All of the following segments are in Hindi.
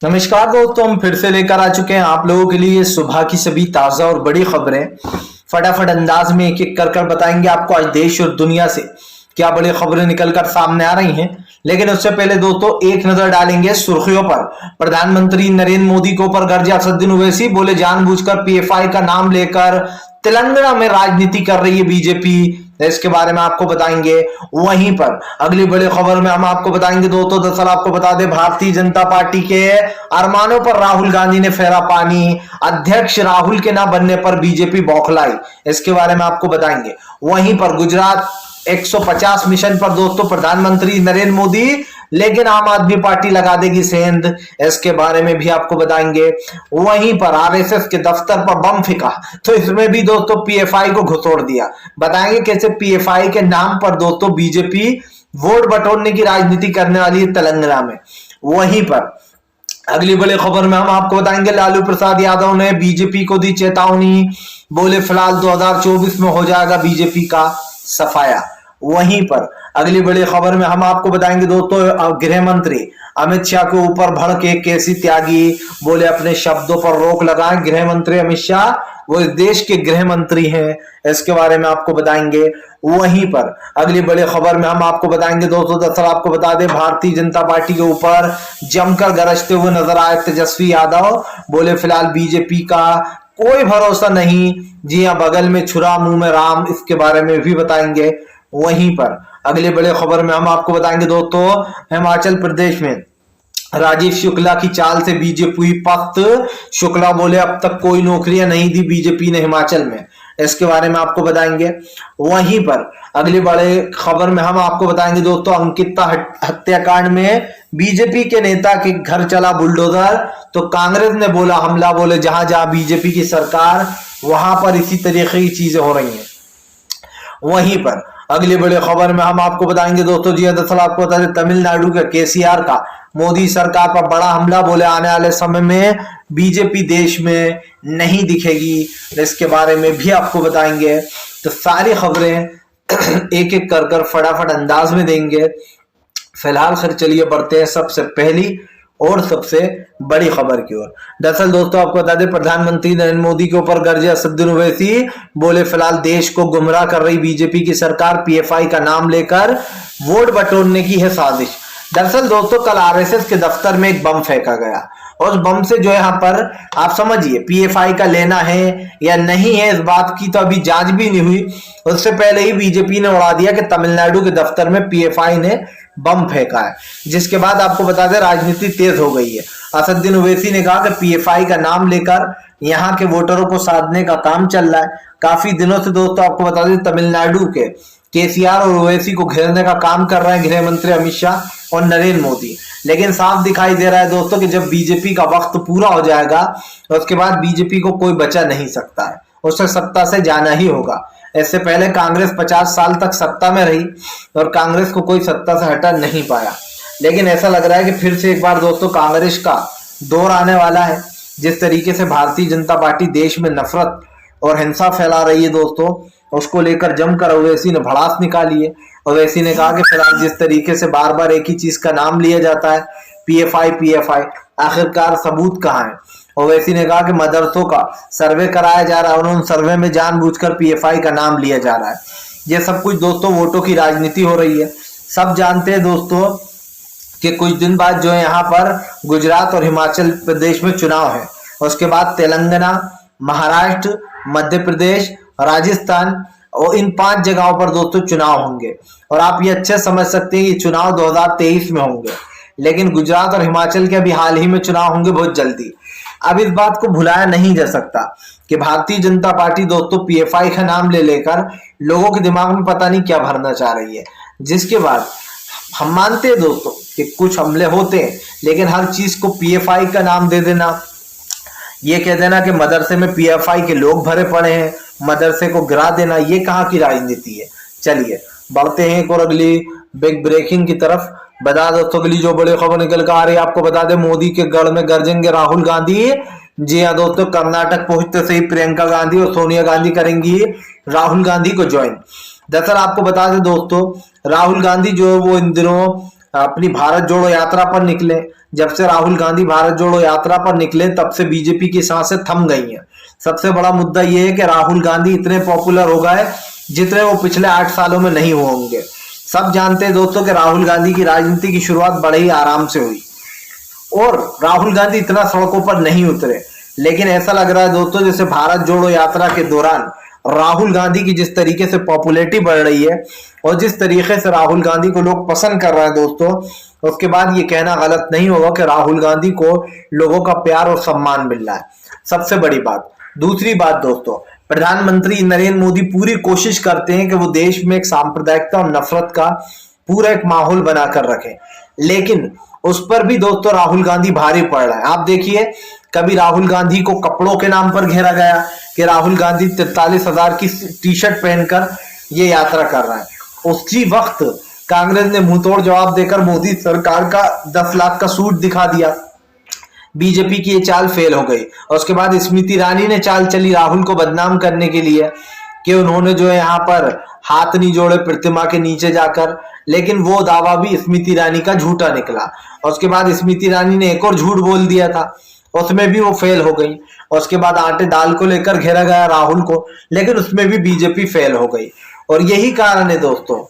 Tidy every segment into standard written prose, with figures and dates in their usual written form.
नमस्कार दोस्तों, हम फिर से लेकर आ चुके हैं आप लोगों के लिए सुबह की सभी ताजा और बड़ी खबरें। फटाफट अंदाज में एक एक कर कर बताएंगे आपको आज देश और दुनिया से क्या बड़ी खबरें निकलकर सामने आ रही हैं। लेकिन उससे पहले दोस्तों एक नजर डालेंगे सुर्खियों पर। प्रधानमंत्री नरेंद्र मोदी के ऊपर गर्जे असदुद्दीन ओवैसी, बोले जानबूझकर पीएफआई का नाम लेकर तेलंगाना में राजनीति कर रही है बीजेपी। इसके बारे में आपको बताएंगे। वहीं पर अगली बड़ी खबर में हम आपको बताएंगे दोस्तों, दरअसल आपको बता दें भारतीय जनता पार्टी के अरमानों पर राहुल गांधी ने फेरा पानी। अध्यक्ष राहुल के ना बनने पर बीजेपी बौखलाई, इसके बारे में आपको बताएंगे। वहीं पर गुजरात 150 मिशन पर दोस्तों प्रधानमंत्री नरेंद्र मोदी, लेकिन आम आदमी पार्टी लगा देगी सेंध, इसके बारे में भी आपको बताएंगे। वहीं पर आरएसएस के दफ्तर पर बम फेंका, तो इसमें भी दोस्तों पीएफआई को घुसोड़ दिया। बताएंगे कैसे पीएफआई के नाम पर दोस्तों बीजेपी वोट बटोरने की राजनीति करने वाली है तेलंगाना में। वहीं पर अगली बड़ी खबर में हम आपको बताएंगे लालू प्रसाद यादव ने बीजेपी को दी चेतावनी, बोले फिलहाल 2024 में हो जाएगा बीजेपी का सफाया। वहीं पर अगली बड़ी खबर में हम आपको बताएंगे दोस्तों गृह मंत्री अमित शाह के ऊपर भड़के केसी त्यागी, बोले अपने शब्दों पर रोक लगाएं। गृह मंत्री अमित शाह वो इस देश के गृह मंत्री हैं, इसके बारे में आपको बताएंगे। वहीं पर अगली बड़ी खबर में हम आपको बताएंगे दोस्तों, दरअसल आपको बता दें भारतीय जनता पार्टी के ऊपर जमकर गरजते हुए नजर आए तेजस्वी यादव, बोले फिलहाल बीजेपी का कोई भरोसा नहीं। जी हाँ, बगल में छुरा मुंह में राम, इसके बारे में भी बताएंगे। वहीं पर अगले बड़े खबर में हम आपको बताएंगे दोस्तों हिमाचल प्रदेश में राजीव शुक्ला की चाल से बीजेपी पस्त। शुक्ला बोले अब तक कोई नौकरियां नहीं दी बीजेपी ने हिमाचल में, इसके बारे में आपको बताएंगे। वहीं पर अगले बड़े खबर में हम आपको बताएंगे दोस्तों अंकिता हत्याकांड में बीजेपी के नेता के घर चला बुलडोजर, तो कांग्रेस ने बोला हमला, बोले जहां जहां बीजेपी की सरकार वहां पर इसी तरीके की चीजें हो रही हैं। वहीं पर अगली बड़ी खबर में हम आपको बताएंगे दोस्तों, जी दरअसल आपको बता दें तमिलनाडु के केसीआर का मोदी सरकार पर बड़ा हमला, बोले आने वाले समय में बीजेपी देश में नहीं दिखेगी, इसके बारे में भी आपको बताएंगे। तो सारी खबरें एक एक कर कर फटाफट अंदाज में देंगे। फिलहाल खैर चलिए बढ़ते हैं सबसे पहली और सबसे बड़ी खबर की ओर। दरअसल दोस्तों आपको बता दें प्रधानमंत्री नरेंद्र मोदी के ऊपर गर्जे असदुद्दीन ओवैसी, बोले फिलहाल देश को गुमराह कर रही बीजेपी की सरकार, पीएफआई का नाम लेकर वोट बटोरने की है साजिश। दरअसल दोस्तों कल आरएसएस के दफ्तर में एक बम फेंका गया, और उस बम से जो है यहाँ पर आप समझिए पीएफआई का लेना है या नहीं है, इस बात की तो अभी जांच भी नहीं हुई। उससे पहले ही बीजेपी ने उड़ा दिया कि तमिलनाडु के दफ्तर में पीएफआई ने बम फेंका है, जिसके बाद आपको बता दें राजनीति तेज हो गई है। असदुद्दीन ओवैसी ने कहा कि पीएफआई का नाम लेकर यहाँ के वोटरों को साधने का काम चल रहा है। काफी दिनों से दोस्तों आपको बता दें तमिलनाडु के केसीआर और ओवैसी को घेरने का काम कर रहे हैं गृह मंत्री अमित शाह और नरेंद्र मोदी। लेकिन साफ दिखाई दे रहा है दोस्तों कि जब बीजेपी का वक्त पूरा हो जाएगा तो उसके बाद बीजेपी को कोई बचा नहीं सकता है, उसे सत्ता से जाना ही होगा। इससे पहले कांग्रेस 50 साल तक सत्ता में रही और कांग्रेस को कोई सत्ता से हटा नहीं पाया, लेकिन ऐसा लग रहा है कि फिर से एक बार दोस्तों कांग्रेस का दौर आने वाला है। जिस तरीके से भारतीय जनता पार्टी देश में नफरत और हिंसा फैला रही है दोस्तों, उसको लेकर जमकर ओवैसी ने भड़ास निकाली है। ओवैसी ने कहा कि फिलहाल जिस तरीके से बार बार एक ही चीज का नाम लिया जाता है पीएफआई पीएफआई, आखिरकार सबूत कहाँ है। ओवैसी ने कहा कि मदरसों का सर्वे कराया जा रहा है और उन सर्वे में जानबूझकर पीएफआई का नाम लिया जा रहा है। ये सब कुछ दोस्तों वोटों की राजनीति हो रही है। सब जानते हैं दोस्तों कि कुछ दिन बाद जो है यहाँ पर गुजरात और हिमाचल प्रदेश में चुनाव है, उसके बाद तेलंगाना, महाराष्ट्र, मध्य प्रदेश, राजस्थान और इन 5 जगहों पर दोस्तों चुनाव होंगे। और आप ये अच्छे समझ सकते हैं कि चुनाव 2023 में होंगे, लेकिन गुजरात और हिमाचल के अभी हाल ही में चुनाव होंगे बहुत जल्दी। अब इस बात को भुलाया नहीं जा सकता कि भारतीय जनता पार्टी दोस्तों पीएफआई का नाम ले लेकर लोगों के दिमाग में पता नहीं क्या भरना चाह रही है। जिसके बाद हम मानते हैं दोस्तों कि कुछ हमले होते हैं, लेकिन हर चीज को पीएफआई का नाम दे देना, ये कह देना कि मदरसे में पीएफआई के लोग भरे पड़े हैं, मदरसे को गिरा देना, ये कहाँ की राजनीति है। चलिए बढ़ते हैं एक और अगली बिग ब्रेकिंग की तरफ। बता दोस्तों अगली जो बड़ी खबर निकल कर आ रही है, आपको बता दें मोदी के गढ़ में गरजेंगे राहुल गांधी। जी हाँ दोस्तों, कर्नाटक पहुंचते से ही प्रियंका गांधी और सोनिया गांधी करेंगी राहुल गांधी को ज्वाइन। दरअसल आपको बता दें दोस्तों राहुल गांधी जो वो इन दिनों अपनी भारत जोड़ो यात्रा पर निकले। जब से राहुल गांधी भारत जोड़ो यात्रा पर निकले तब से बीजेपी की सांसें थम गई हैं। सबसे बड़ा मुद्दा यह है कि राहुल गांधी इतने पॉपुलर हो गए जितने वो पिछले 8 सालों में नहीं होंगे। सब जानते हैं दोस्तों कि राहुल गांधी की राजनीति की शुरुआत बड़े ही आराम से हुई और राहुल गांधी इतना सड़कों पर नहीं उतरे। लेकिन ऐसा लग रहा है दोस्तों जैसे भारत जोड़ो यात्रा के दौरान राहुल गांधी की जिस तरीके से पॉपुलैरिटी बढ़ रही है और जिस तरीके से राहुल गांधी को लोग पसंद कर रहे हैं दोस्तों, उसके बाद ये कहना गलत नहीं होगा कि राहुल गांधी को लोगों का प्यार और सम्मान मिल रहा है। सबसे बड़ी बात। दूसरी बात दोस्तों, प्रधानमंत्री नरेंद्र मोदी पूरी कोशिश करते हैं कि वो देश में एक सांप्रदायिकता और नफरत का पूरा एक माहौल बनाकर रखें, लेकिन उस पर भी दोस्तों राहुल गांधी भारी पड़ रहा है। आप देखिए, कभी राहुल गांधी को कपड़ों के नाम पर घेरा गया कि राहुल गांधी 43,000 की टी शर्ट पहनकर ये यात्रा कर रहा है। उसी वक्त कांग्रेस ने मुंहतोड़ जवाब देकर मोदी सरकार का 10 लाख का सूट दिखा दिया। बीजेपी की ये चाल फेल हो गई। और उसके बाद स्मृति ईरानी ने चाल चली राहुल को बदनाम करने के लिए कि उन्होंने जो है यहाँ पर हाथ नहीं जोड़े प्रतिमा के नीचे जाकर, लेकिन वो दावा भी स्मृति ईरानी का झूठा निकला। और उसके बाद स्मृति ईरानी ने एक और झूठ बोल दिया था, उसमें भी वो फेल हो गई। और उसके बाद आटे दाल को लेकर घेरा गया राहुल को, लेकिन उसमें भी बीजेपी फेल हो गई। और यही कारण है दोस्तों,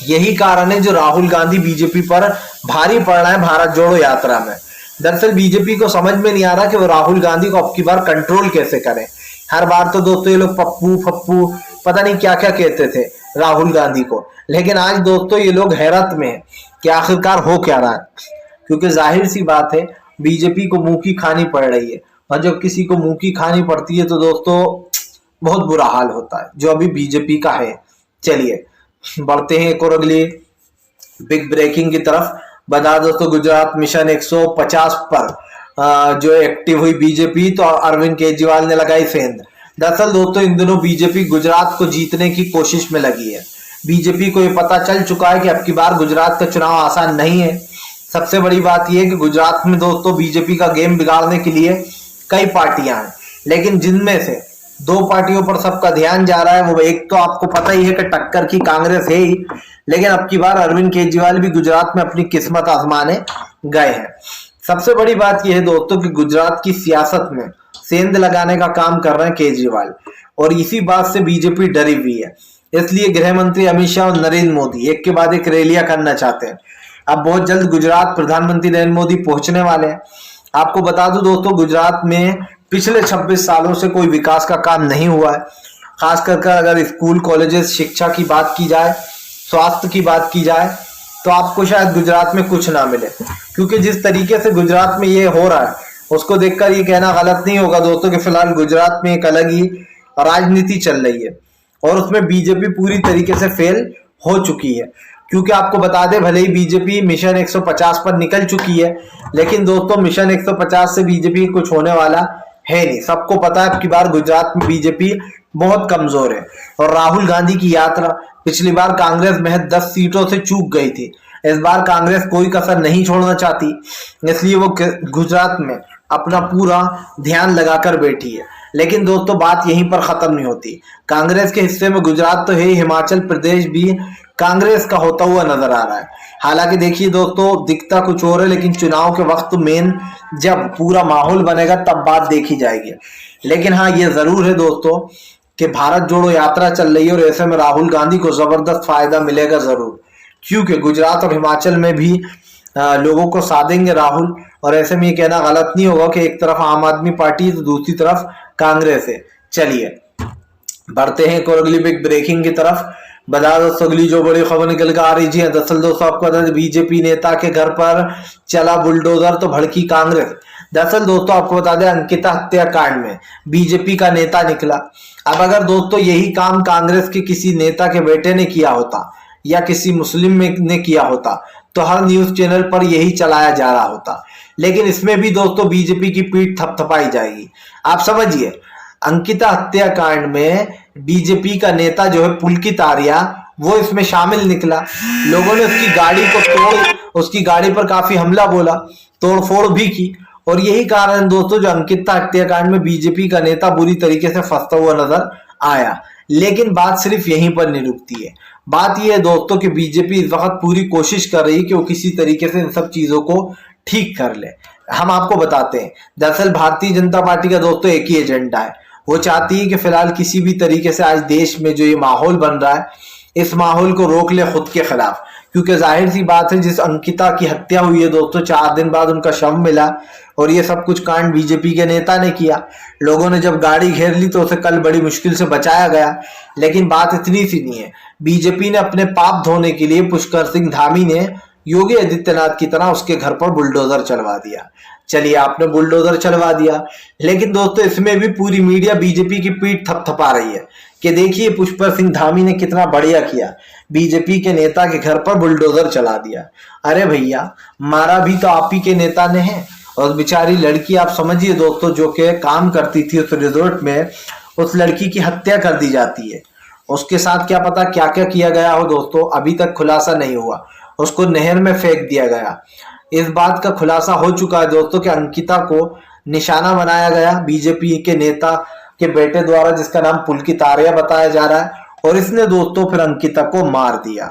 यही कारण है जो राहुल गांधी बीजेपी पर भारी पड़ रहा है भारत जोड़ो यात्रा में। दरअसल बीजेपी को समझ में नहीं आ रहा कि वो राहुल गांधी को अब की बार कंट्रोल कैसे करें। हर बार तो दोस्तों ये लोग पप्पू फप्पू पता नहीं क्या क्या कहते थे राहुल गांधी को, लेकिन आज दोस्तों ये लोग हैरत में है कि आखिरकार हो क्या रहा है। क्योंकि जाहिर सी बात है बीजेपी को मुंह की खानी पड़ रही है, और जब किसी को मुंह की खानी पड़ती है तो दोस्तों बहुत बुरा हाल होता है, जो अभी बीजेपी का है। चलिए बढ़ते हैं एक और अगली बिग ब्रेकिंग की तरफ। बता दोस्तों, गुजरात मिशन 150 पर जो एक्टिव हुई बीजेपी, तो अरविंद केजरीवाल ने लगाई सेंध। दरअसल दोस्तों इन दिनों बीजेपी गुजरात को जीतने की कोशिश में लगी है। बीजेपी को यह पता चल चुका है कि अब की बार गुजरात का चुनाव आसान नहीं है। सबसे बड़ी बात यह है कि गुजरात में दोस्तों बीजेपी का गेम बिगाड़ने के लिए कई पार्टियां हैं, लेकिन जिनमें से 2 पार्टियों पर सबका ध्यान जा रहा है। वो एक तो आपको पता ही है कि टक्कर की कांग्रेस है ही, लेकिन अब की बार अरविंद केजरीवाल भी गुजरात में अपनी किस्मत आजमाने गए हैं। सबसे बड़ी बात यह है दोस्तों कि गुजरात की सियासत में सेंध लगाने का काम कर रहे हैं केजरीवाल, और इसी बात से बीजेपी डरी हुई है। इसलिए गृह मंत्री अमित शाह और नरेंद्र मोदी एक के बाद एक रैलियां करना चाहते हैं। अब बहुत जल्द गुजरात प्रधानमंत्री नरेंद्र मोदी पहुंचने वाले हैं। आपको बता दूं दोस्तों, गुजरात में पिछले 26 सालों से कोई विकास का काम नहीं हुआ है। खास कर अगर स्कूल कॉलेजेस शिक्षा की बात की जाए, स्वास्थ्य की बात की जाए, तो आपको शायद गुजरात में कुछ ना मिले। क्योंकि जिस तरीके से गुजरात में ये हो रहा है उसको देखकर ये कहना गलत नहीं होगा दोस्तों कि फिलहाल गुजरात में एक अलग ही राजनीति चल रही है, और उसमें बीजेपी पूरी तरीके से फेल हो चुकी है। क्योंकि आपको बता दें, भले ही बीजेपी मिशन 150 पर निकल चुकी है, लेकिन दोस्तों मिशन 150 से बीजेपी कुछ होने वाला है नहीं। सबको पता है अब की बार गुजरात में बीजेपी बहुत कमजोर है। और राहुल गांधी की यात्रा, पिछली बार कांग्रेस महज 10 सीटों से चूक गई थी, इस बार कांग्रेस कोई कसर नहीं छोड़ना चाहती, इसलिए वो गुजरात में अपना पूरा ध्यान लगाकर बैठी है। लेकिन दोस्तों बात यहीं पर खत्म नहीं होती। कांग्रेस के हिस्से में गुजरात तो है, हिमाचल प्रदेश भी कांग्रेस का होता हुआ नजर आ रहा है। हालांकि देखिए दोस्तों, दिखता कुछ और है, लेकिन चुनाव के वक्त मेन जब पूरा माहौल बनेगा तब बात देखी जाएगी। लेकिन हाँ, ये जरूर है दोस्तों कि भारत जोड़ो यात्रा चल रही है, और ऐसे में राहुल गांधी को जबरदस्त फायदा मिलेगा जरूर, क्योंकि गुजरात और हिमाचल में भी लोगों को साधेंगे राहुल। और ऐसे में ये कहना गलत नहीं होगा कि एक तरफ आम आदमी पार्टी तो दूसरी तरफ कांग्रेस है। चलिए बढ़ते हैं एक और अगली बिग ब्रेकिंग की तरफ। बता दोस्तों अगली जो बड़ी खबर निकल कर आ रही है, दरअसल दोस्तों आपको बता दें, बीजेपी नेता के घर पर चला बुलडोजर तो भड़की कांग्रेस। दरअसल दोस्तों आपको बता दें, अंकिता हत्याकांड में बीजेपी का नेता निकला। अब अगर दोस्तों यही काम कांग्रेस के किसी नेता के बेटे ने किया होता या किसी मुस्लिम ने किया होता तो हर न्यूज चैनल पर यही चलाया जा रहा होता। लेकिन इसमें भी दोस्तों बीजेपी की पीठ थपथपाई जाएगी। आप समझिए, अंकिता हत्याकांड में बीजेपी का नेता जो है पुलकित आर्या, वो इसमें शामिल निकला। लोगों ने उसकी गाड़ी को उसकी गाड़ी पर काफी हमला बोला, तोड़फोड़ भी की। और यही कारण दोस्तों जो अंकिता हत्याकांड में बीजेपी का नेता बुरी तरीके से फंसता हुआ नजर आया। लेकिन बात सिर्फ यहीं पर नहीं रुकती है। बात यह है दोस्तों कि बीजेपी इस वक्त पूरी कोशिश कर रही है कि वो किसी तरीके से इन सब चीजों को ठीक कर ले। हम आपको बताते हैं, दरअसल भारतीय जनता पार्टी का दोस्तों एक ही एजेंडा है। वो चाहती है कि फिलहाल किसी भी तरीके से आज देश में जो ये माहौल बन रहा है, इस माहौल को रोक ले खुद के खिलाफ। क्योंकि जाहिर सी बात है, जिस अंकिता की हत्या हुई है दोस्तों, 4 दिन बाद उनका शव मिला और ये सब कुछ कांड बीजेपी के नेता ने किया। लोगों ने जब गाड़ी घेर ली तो उसे कल बड़ी मुश्किल से बचाया गया। लेकिन बात इतनी सी नहीं है, बीजेपी ने अपने पाप धोने के लिए पुष्कर सिंह धामी ने योगी आदित्यनाथ की तरह उसके घर पर बुलडोजर चलवा दिया। चलिए, आपने बुलडोजर चलवा दिया, लेकिन दोस्तों इसमें भी पूरी मीडिया बीजेपी की पीठ थपथपा रही है कि देखिए पुष्कर सिंह धामी ने कितना बढ़िया किया, बीजेपी के नेता के घर पर बुलडोजर चला दिया। अरे भैया, मारा भी तो आप ही के नेता ने है। और बेचारी लड़की, आप समझिए दोस्तों, जो कि काम करती थी उस रिजोर्ट में, उस लड़की की हत्या कर दी जाती है। उसके साथ क्या पता क्या क्या किया गया हो दोस्तों, अभी तक खुलासा नहीं हुआ। उसको नहर में फेंक दिया गया। इस बात का खुलासा हो चुका है दोस्तों कि अंकिता को निशाना बनाया गया बीजेपी के नेता के बेटे द्वारा, जिसका नाम पुलकित आर्या बताया जा रहा है, और इसने दोस्तों फिर अंकिता को मार दिया।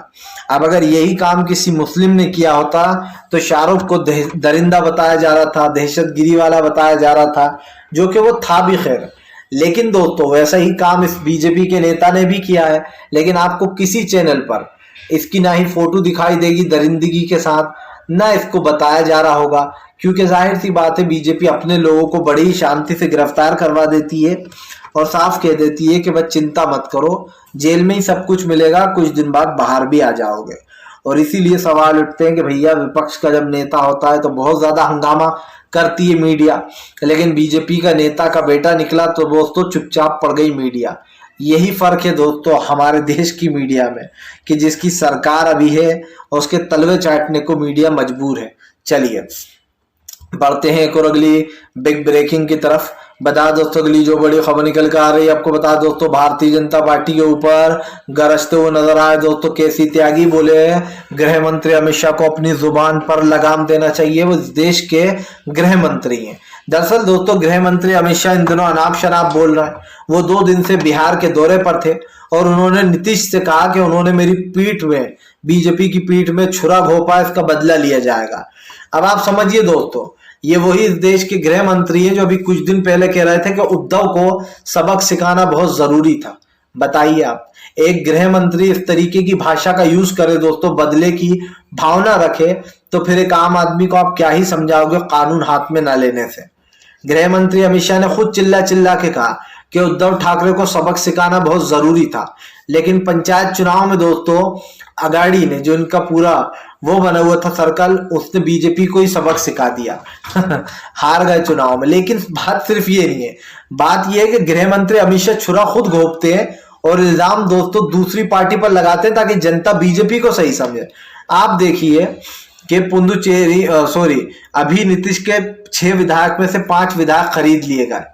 अब अगर यही काम किसी मुस्लिम ने किया होता तो शाहरुख को दरिंदा बताया जा रहा था, दहशतगिरी वाला बताया जा रहा था, जो कि वो था भी खैर। लेकिन दोस्तों वैसा ही काम इस बीजेपी के नेता ने भी किया है। लेकिन आपको किसी चैनल पर इसकी ना ही फोटो दिखाई देगी दरिंदगी के साथ, ना इसको बताया जा रहा होगा, क्योंकि जाहिर सी बात है बीजेपी अपने लोगों को बड़ी शांति से गिरफ्तार करवा देती है और साफ कह देती है कि बस चिंता मत करो, जेल में ही सब कुछ मिलेगा, कुछ दिन बाद बाहर भी आ जाओगे। और इसीलिए सवाल उठते हैं कि भैया, विपक्ष का जब नेता होता है तो बहुत ज्यादा हंगामा करती है मीडिया, लेकिन बीजेपी का नेता का बेटा निकला तो दोस्तों चुपचाप पड़ गई मीडिया। यही फर्क है दोस्तों हमारे देश की मीडिया में, कि जिसकी सरकार अभी है और उसके तलवे चाटने को मीडिया मजबूर है। चलिए बढ़ते हैं एक और अगली बिग ब्रेकिंग की तरफ। बता दोस्तों अगली जो बड़ी खबर निकल कर आ रही है, आपको बता दोस्तों, भारतीय जनता पार्टी के ऊपर गरजते हुए नजर आए दोस्तों केसी त्यागी। बोले गृह मंत्री अमित शाह को अपनी जुबान पर लगाम देना चाहिए, वो देश के गृह मंत्री हैं। दरअसल दोस्तों गृह मंत्री अमित शाह इन दिनों अनाप शनाप बोल रहे हैं। वो 2 दिन से बिहार के दौरे पर थे और उन्होंने नीतीश से कहा कि उन्होंने मेरी पीठ में, बीजेपी की पीठ में छुरा घोंपा, इसका बदला लिया जाएगा। अब आप समझिए दोस्तों, ये वही इस देश के गृह मंत्री हैं जो अभी कुछ दिन पहले कह रहे थे कि उद्धव को सबक सिखाना बहुत जरूरी था। बताइए आप, एक गृह मंत्री इस तरीके की भाषा का यूज करे दोस्तों, बदले की भावना रखे, तो फिर एक आम आदमी को आप क्या ही समझाओगे कानून हाथ में ना लेने से। गृह मंत्री अमित शाह ने खुद चिल्ला चिल्ला के कहा कि उद्धव ठाकरे को सबक सिखाना बहुत जरूरी था। लेकिन पंचायत चुनाव में दोस्तों अगाड़ी ने, जो इनका पूरा वो बना हुआ था सर्कल, उसने बीजेपी को ही सबक सिखा दिया। हार गए चुनाव में। लेकिन बात सिर्फ ये नहीं है, बात ये है कि गृह मंत्री अमित शाह छुरा खुद घोंपते हैं और इल्जाम दोस्तों दूसरी पार्टी पर लगाते हैं ताकि जनता बीजेपी को सही समझे। आप देखिए कि अभी नीतीश के 6 विधायक में से 5 विधायक खरीद लिए गए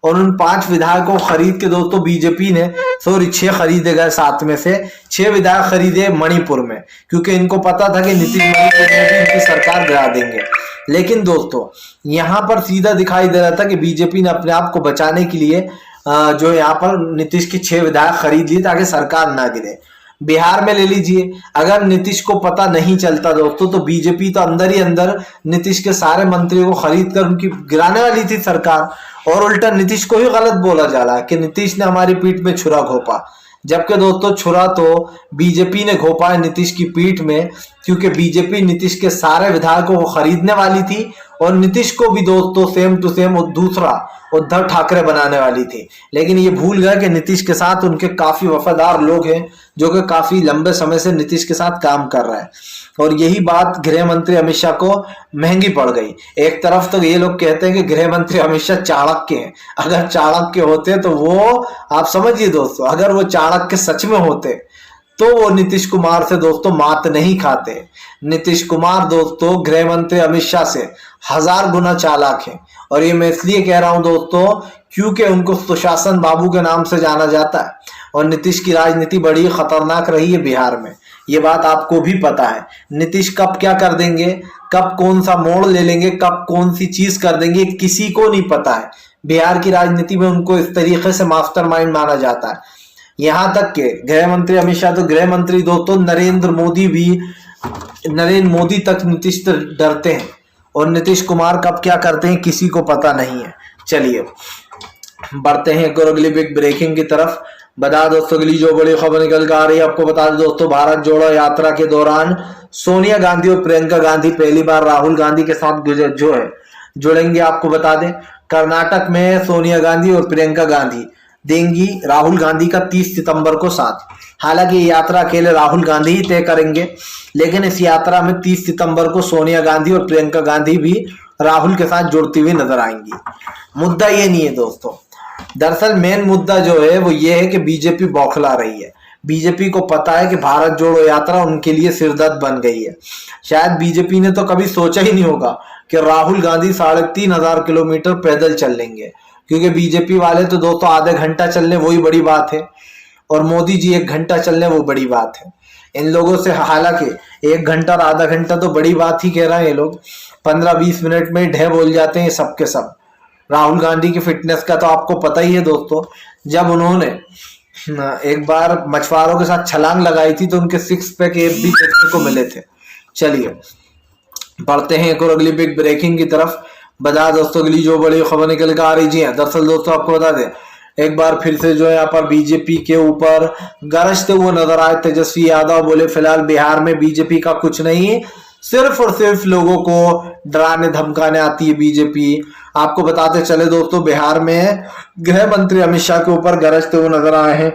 और उन 5 विधायकों को खरीद के दोस्तों बीजेपी ने 6 खरीदे गए, 7 में से 6 विधायक खरीदे मणिपुर में, क्योंकि इनको पता था कि नीतीश मणिपुर में भी इनकी सरकार गिरा देंगे। लेकिन दोस्तों यहां पर सीधा दिखाई दे रहा था कि बीजेपी ने अपने आप को बचाने के लिए जो यहाँ पर नीतीश के 6 विधायक खरीद लिए ताकि सरकार ना गिरे। बिहार में ले लीजिए, अगर नीतीश को पता नहीं चलता दोस्तों तो बीजेपी तो अंदर ही अंदर नीतीश के सारे मंत्रियों को खरीद कर उनकी गिराने वाली थी सरकार, और उल्टा नीतीश को ही गलत बोला जा रहा है कि नीतीश ने हमारी पीठ में छुरा घोंपा। जबकि दोस्तों छुरा तो बीजेपी ने घोंपा है नीतीश की पीठ में, क्योंकि बीजेपी नीतीश के सारे विधायकों को खरीदने वाली थी और नीतीश को भी दोस्तों सेम टू सेम दूसरा उद्धव ठाकरे बनाने वाली थी। लेकिन ये भूल गए कि नीतीश के साथ उनके काफी वफादार लोग हैं जो कि काफी लंबे समय से नीतीश के साथ काम कर रहे हैं, और यही बात गृह मंत्री अमित शाह को महंगी पड़ गई। एक तरफ तो ये लोग कहते हैं कि गृह मंत्री अमित शाह चाणक्य हैं। अगर चाणक्य होते तो वो, आप समझिए दोस्तों, अगर वो चाणक्य सच में होते तो वो नीतीश कुमार से दोस्तों मात नहीं खाते। नीतीश कुमार दोस्तों गृह मंत्री अमित शाह से 1000 गुना चालाक है, और ये मैं इसलिए कह रहा हूं दोस्तों क्योंकि उनको सुशासन बाबू के नाम से जाना जाता है, और नीतीश की राजनीति बड़ी खतरनाक रही है बिहार में। ये बात आपको भी पता है। नीतीश कब क्या कर देंगे, कब कौन सा मोड़ ले लेंगे, कब कौन सी चीज कर देंगे, किसी को नहीं पता है। बिहार की राजनीति में उनको इस तरीके से मास्टरमाइंड माना जाता है। यहां तक के गृह मंत्री अमित शाह तो गृह मंत्री दोस्तों नरेंद्र मोदी तक नीतीश से डरते हैं, और नीतीश कुमार कब क्या करते हैं किसी को पता नहीं है। चलिए बढ़ते हैं एक और अगली बिग ब्रेकिंग की तरफ। बता दोस्तों अगली जो बड़ी खबर निकल कर आ रही है, आपको बता दें दोस्तों, भारत जोड़ो यात्रा के दौरान सोनिया गांधी और प्रियंका गांधी पहली बार राहुल गांधी के साथ जो है जुड़ेंगे। आपको बता दें कर्नाटक में सोनिया गांधी और प्रियंका गांधी देंगी राहुल गांधी का 30 सितंबर को साथ। हालांकि ये यात्रा अकेले राहुल गांधी ही तय करेंगे, लेकिन इस यात्रा में 30 सितंबर को सोनिया गांधी और प्रियंका गांधी भी राहुल के साथ जुड़ती हुई नजर आएंगी। मुद्दा ये नहीं है दोस्तों, दरअसल मेन मुद्दा जो है वो ये है कि बीजेपी बौखला रही है। बीजेपी को पता है कि भारत जोड़ो यात्रा उनके लिए सिरदर्द बन गई है। शायद बीजेपी ने तो कभी सोचा ही नहीं होगा कि राहुल गांधी 3500 किलोमीटर पैदल चल लेंगे, क्योंकि बीजेपी वाले तो दोस्तों आधे घंटा चलने वही बड़ी बात है, और मोदी जी 1 घंटा चलने वो बड़ी बात है। इन लोगों से हालांकि 1 घंटा और आधा घंटा तो बड़ी बात ही कह रहे हैं ये लोग, 15-20 मिनट में ढह बोल जाते हैं सब के सब। राहुल गांधी की फिटनेस का तो आपको पता ही है दोस्तों, जब उन्होंने एक बार मछुआरों के साथ छलांग लगाई थी तो उनके 6 पैक एब भी देखने को मिले थे। चलिए बढ़ते हैं एक और अगली बिग ब्रेकिंग की तरफ। बता दोस्तों अगली जो बड़ी खबर निकल कर आ रही जी है, दरअसल दोस्तों आपको बता दें एक बार फिर से जो है यहाँ पर बीजेपी के ऊपर गरजते हुए नजर आए तेजस्वी यादव। बोले फिलहाल बिहार में बीजेपी का कुछ नहीं, सिर्फ और सिर्फ लोगों को डराने धमकाने आती है बीजेपी। आपको बताते चले दोस्तों, बिहार में गृह मंत्री अमित शाह के ऊपर गरजते हुए नजर आए हैं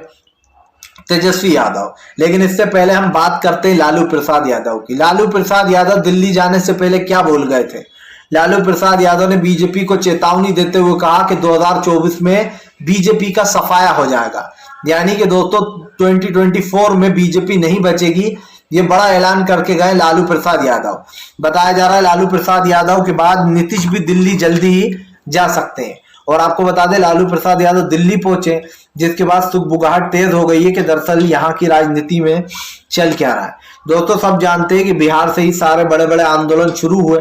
तेजस्वी यादव। लेकिन इससे पहले हम बात करते हैं लालू प्रसाद यादव की। लालू प्रसाद यादव दिल्ली जाने से पहले क्या बोल गए थे? लालू प्रसाद यादव ने बीजेपी को चेतावनी देते हुए कहा कि 2024 में बीजेपी का सफाया हो जाएगा, यानी कि दोस्तों 2024 में बीजेपी नहीं बचेगी। ये बड़ा ऐलान करके गए लालू प्रसाद यादव। बताया जा रहा है लालू प्रसाद यादव के बाद नीतीश भी दिल्ली जल्दी ही जा सकते हैं। और आपको बता दें लालू प्रसाद यादव दिल्ली पहुंचे, जिसके बाद सुगबुगाहट तेज हो गई है कि दरअसल यहाँ की राजनीति में चल क्या रहा है। दोस्तों सब जानते हैं कि बिहार से ही सारे बड़े बड़े आंदोलन शुरू हुए।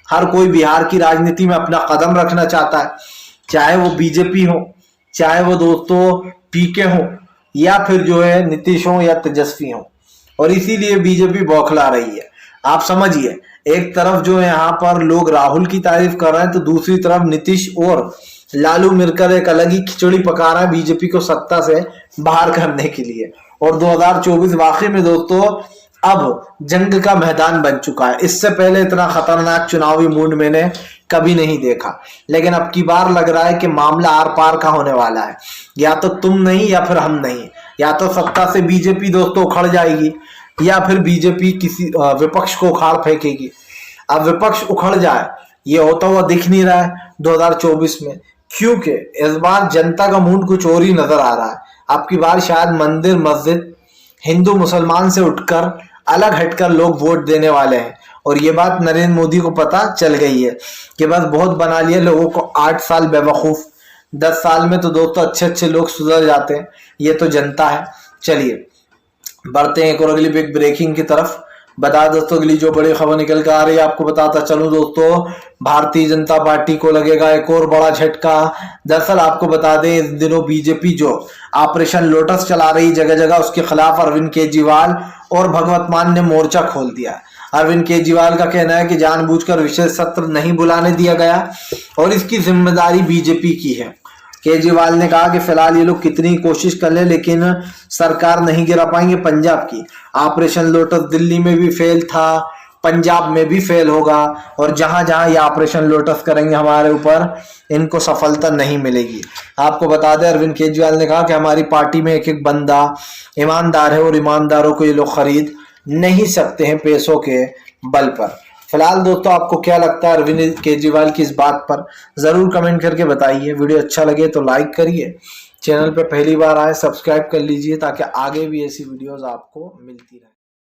हर कोई बिहार की राजनीति में अपना कदम रखना चाहता है, चाहे वो बीजेपी हो, चाहे वो दोस्तों पीके हो, या फिर जो है नीतीश हो या तेजस्वी हो। और इसीलिए बीजेपी बौखला रही है। आप समझिए, एक तरफ जो है यहाँ पर लोग राहुल की तारीफ कर रहे हैं, तो दूसरी तरफ नीतीश और लालू मिलकर एक अलग ही खिचड़ी पका रहा है बीजेपी को सत्ता से बाहर करने के लिए। और 2024 वाकई में दोस्तों अब जंग का मैदान बन चुका है। इससे पहले इतना खतरनाक चुनावी मूड मैंने कभी नहीं देखा, लेकिन अब की बार लग रहा है कि मामला आर पार का होने वाला है। या तो तुम नहीं या फिर हम नहीं, या तो सत्ता से बीजेपी दोस्तों उखड़ जाएगी, या फिर बीजेपी किसी विपक्ष को उखाड़ फेंकेगी। अब विपक्ष उखड़ जाए ये होता हुआ दिख नहीं रहा है 2024 में, क्योंकि इस बार जनता का मूड कुछ और ही नजर आ रहा है। अब की बार शायद मंदिर मस्जिद हिंदू मुसलमान से उठकर अलग हटकर लोग वोट देने वाले हैं। और ये बात नरेंद्र मोदी को पता चल गई है कि बस बहुत बना लिया लोगों को 8 साल बेवकूफ, 10 साल में तो दोस्तों अच्छे अच्छे लोग सुधर जाते हैं, ये तो जनता है। चलिए बढ़ते हैं एक और अगली बिग ब्रेकिंग की तरफ। बता दोस्तों अगली जो बड़ी खबर निकल कर आ रही है, आपको बताता चलूं दोस्तों, भारतीय जनता पार्टी को लगेगा एक और बड़ा झटका। दरअसल आपको बता दें इस दिनों बीजेपी जो ऑपरेशन लोटस चला रही जगह जगह, उसके खिलाफ अरविंद केजरीवाल और भगवत मान ने मोर्चा खोल दिया। अरविंद केजरीवाल का कहना है कि जानबूझकर विशेष सत्र नहीं बुलाने दिया गया और इसकी जिम्मेदारी बीजेपी की है। केजरीवाल ने कहा कि फिलहाल ये लोग कितनी कोशिश कर ले लेकिन सरकार नहीं गिरा पाएंगे पंजाब की। ऑपरेशन लोटस दिल्ली में भी फेल था, पंजाब में भी फेल होगा, और जहां जहां ये ऑपरेशन लोटस करेंगे हमारे ऊपर इनको सफलता नहीं मिलेगी। आपको बता दें अरविंद केजरीवाल ने कहा कि हमारी पार्टी में एक एक बंदा ईमानदार है और ईमानदारों को ये लोग खरीद नहीं सकते हैं पैसों के बल पर। फिलहाल दोस्तों आपको क्या लगता है अरविंद केजरीवाल की इस बात पर, जरूर कमेंट करके बताइए। वीडियो अच्छा लगे तो लाइक करिए, चैनल पे पहली बार आए सब्सक्राइब कर लीजिए ताकि आगे भी ऐसी वीडियोस आपको मिलती रहे।